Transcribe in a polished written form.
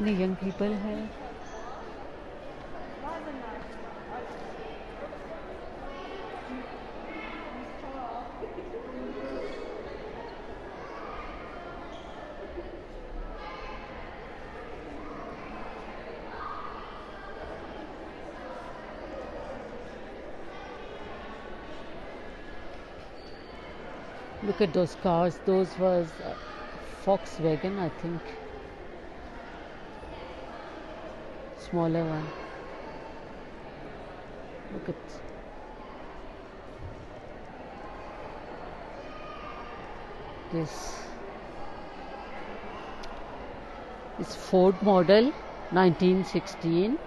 कितने young people हैं. Look at those cars. Those was Volkswagen, I think. Smaller one. Look at this. It's Ford model 1916.